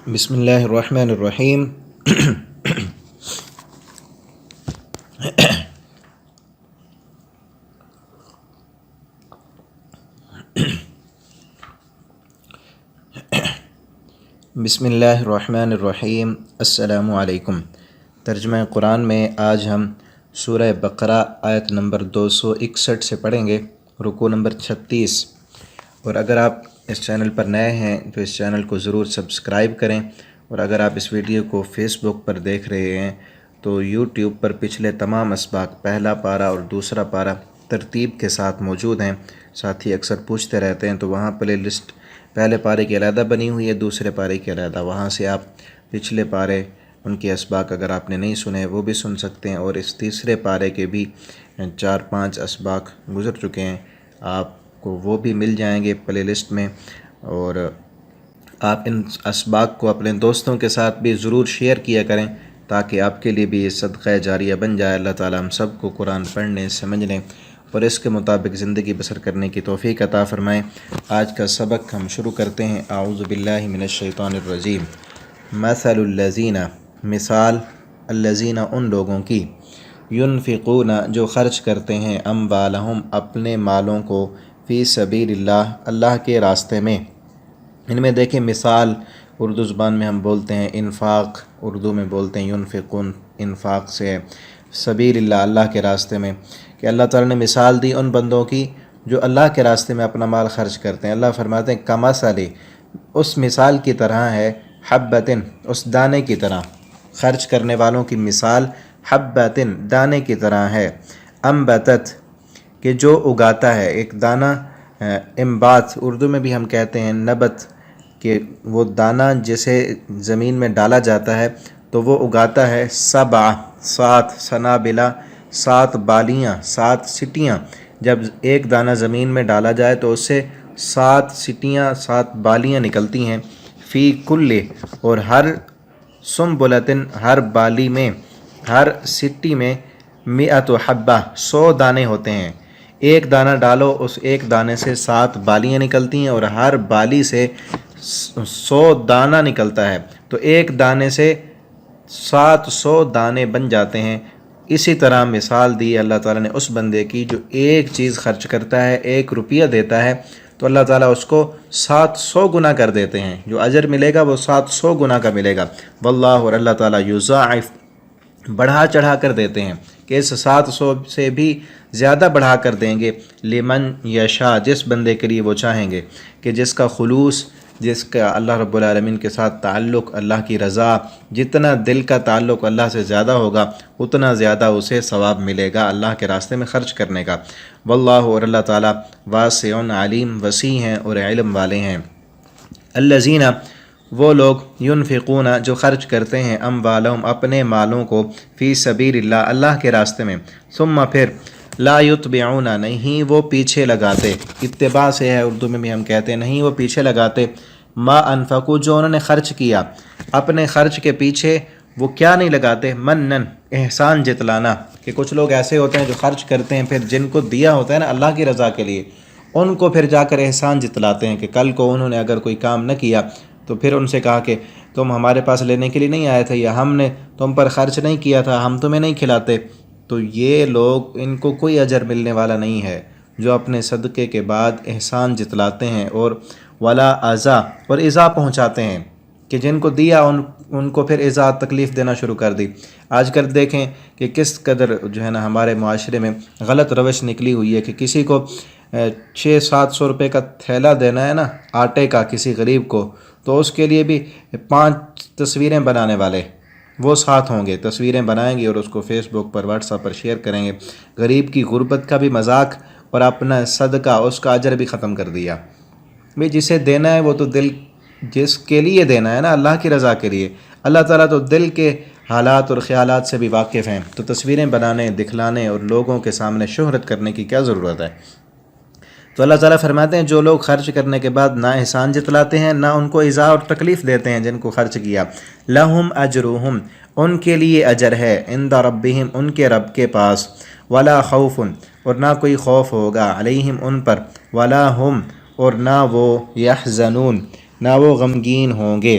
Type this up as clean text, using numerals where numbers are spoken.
بسم اللہ الرحمن الرحیم۔ بسم اللہ الرحمن الرحیم۔ السلام علیکم۔ ترجمہ قرآن میں آج ہم سورہ بقرہ آیت نمبر 261 سے پڑھیں گے، رکوع نمبر 36۔ اور اگر آپ اس چینل پر نئے ہیں تو اس چینل کو ضرور سبسکرائب کریں، اور اگر آپ اس ویڈیو کو فیس بک پر دیکھ رہے ہیں تو یوٹیوب پر پچھلے تمام اسباق، پہلا پارہ اور دوسرا پارہ ترتیب کے ساتھ موجود ہیں۔ ساتھی اکثر پوچھتے رہتے ہیں تو وہاں پلے لسٹ پہلے پارے کی علیحدہ بنی ہوئی ہے، دوسرے پارے کی علیحدہ، وہاں سے آپ پچھلے پارے ان کے اسباق اگر آپ نے نہیں سنے وہ بھی سن سکتے ہیں، اور اس تیسرے پارے کے بھی 4-5 اسباق گزر چکے ہیں، آپ کو وہ بھی مل جائیں گے پلے لسٹ میں۔ اور آپ ان اسباق کو اپنے دوستوں کے ساتھ بھی ضرور شیئر کیا کریں تاکہ آپ کے لیے بھی یہ صدقہ جاریہ بن جائے۔ اللہ تعالیٰ ہم سب کو قرآن پڑھنے، سمجھنے اور اس کے مطابق زندگی بسر کرنے کی توفیق عطا فرمائیں۔ آج کا سبق ہم شروع کرتے ہیں۔ اعوذ باللہ من الشیطان الرجیم۔ مثل الذین، مثال، الذین ان لوگوں کی، ینفقون جو خرچ کرتے ہیں، اموالہم اپنے مالوں کو، فی سبیل اللہ اللہ کے راستے میں۔ ان میں دیکھیں مثال اردو زبان میں ہم بولتے ہیں انفاق، اردو میں بولتے ہیں ینفقون، انفاق سے سبیل اللہ اللہ کے راستے میں، کہ اللہ تعالیٰ نے مثال دی ان بندوں کی جو اللہ کے راستے میں اپنا مال خرچ کرتے ہیں۔ اللہ فرماتے ہیں کمثل، اس مثال کی طرح ہے، حبۃ، اس دانے کی طرح، خرچ کرنے والوں کی مثال حبۃ، دانے کی طرح ہے، انبتت، کہ جو اگاتا ہے، ایک دانہ، انبات اردو میں بھی ہم کہتے ہیں نبت، کہ وہ دانہ جسے زمین میں ڈالا جاتا ہے تو وہ اگاتا ہے، 7 سنابلا، 7 بالیاں، 7 سٹیاں، جب ایک دانہ زمین میں ڈالا جائے تو اس سے 7 سٹیاں، 7 بالیاں نکلتی ہیں، فی کل، اور ہر سنبلۃ، ہر بالی میں، ہر سٹی میں، 100 حبہ، 100 دانے ہوتے ہیں۔ ایک دانہ ڈالو، اس ایک دانے سے 7 بالیاں نکلتی ہیں، اور ہر بالی سے 100 دانہ نکلتا ہے، تو ایک دانے سے 700 دانے بن جاتے ہیں۔ اسی طرح مثال دی اللہ تعالیٰ نے اس بندے کی جو ایک چیز خرچ کرتا ہے، 1 روپیہ دیتا ہے تو اللہ تعالیٰ اس کو 700 گنا کر دیتے ہیں، جو اجر ملے گا وہ 700 گنا کا ملے گا۔ واللہ، اور اللہ تعالیٰ یضاعف، بڑھا چڑھا کر دیتے ہیں، کہ اس 700 سے بھی زیادہ بڑھا کر دیں گے، لمن یشاء، جس بندے کے لیے وہ چاہیں گے، کہ جس کا خلوص، جس کا اللہ رب العالمین کے ساتھ تعلق، اللہ کی رضا، جتنا دل کا تعلق اللہ سے زیادہ ہوگا اتنا زیادہ اسے ثواب ملے گا اللہ کے راستے میں خرچ کرنے کا۔ واللہ، اور اللہ تعالیٰ واسع علیم، وسیع ہیں اور علم والے ہیں۔ الذین، وہ لوگ، ینفقون جو خرچ کرتے ہیں، اموالہم اپنے مالوں کو، فی سبیل اللہ اللہ کے راستے میں، ثم پھر، لا یتبعون نہیں وہ پیچھے لگاتے، اتباع سے ہے اردو میں بھی ہم کہتے ہیں، نہیں وہ پیچھے لگاتے، ما انفقوا جو انہوں نے خرچ کیا، اپنے خرچ کے پیچھے وہ کیا نہیں لگاتے، منن، احسان جتلانا، کہ کچھ لوگ ایسے ہوتے ہیں جو خرچ کرتے ہیں، پھر جن کو دیا ہوتا ہے نا اللہ کی رضا کے لیے، ان کو پھر جا کر احسان جتلاتے ہیں، کہ کل کو انہوں نے اگر کوئی کام نہ کیا تو پھر ان سے کہا کہ تم ہمارے پاس لینے کے لیے نہیں آئے تھے، یا ہم نے تم پر خرچ نہیں کیا تھا، ہم تمہیں نہیں کھلاتے، تو یہ لوگ، ان کو کوئی اجر ملنے والا نہیں ہے، جو اپنے صدقے کے بعد احسان جتلاتے ہیں، اور ولا اذا، اور ایذا پہنچاتے ہیں، کہ جن کو دیا ان کو پھر ایذا، تکلیف دینا شروع کر دی۔ آج کل دیکھیں کہ کس قدر جو ہے نا ہمارے معاشرے میں غلط روش نکلی ہوئی ہے، کہ کسی کو 600-700 روپے کا تھیلا دینا ہے نا آٹے کا کسی غریب کو، تو اس کے لیے بھی 5 تصویریں بنانے والے وہ ساتھ ہوں گے، تصویریں بنائیں گے اور اس کو فیس بک پر، واٹس ایپ پر شیئر کریں گے۔ غریب کی غربت کا بھی مذاق اور اپنا صدقہ، اس کا اجر بھی ختم کر دیا۔ بھئی جسے دینا ہے وہ تو دل، جس کے لیے دینا ہے نا اللہ کی رضا کے لیے، اللہ تعالیٰ تو دل کے حالات اور خیالات سے بھی واقف ہیں، تو تصویریں بنانے، دکھلانے اور لوگوں کے سامنے شہرت کرنے کی کیا ضرورت ہے؟ تو اللہ تعالیٰ فرماتے ہیں جو لوگ خرچ کرنے کے بعد نہ احسان جتلاتے ہیں، نہ ان کو ایذا اور تکلیف دیتے ہیں جن کو خرچ کیا، لہم اجرہم، ان کے لیے اجر ہے، عند ربہم، ان کے رب کے پاس، ولا خوف، اور نہ کوئی خوف ہوگا، علیہم، ان پر، ولا ہم، اور نہ وہ، یحزنون، نہ وہ غمگین ہوں گے۔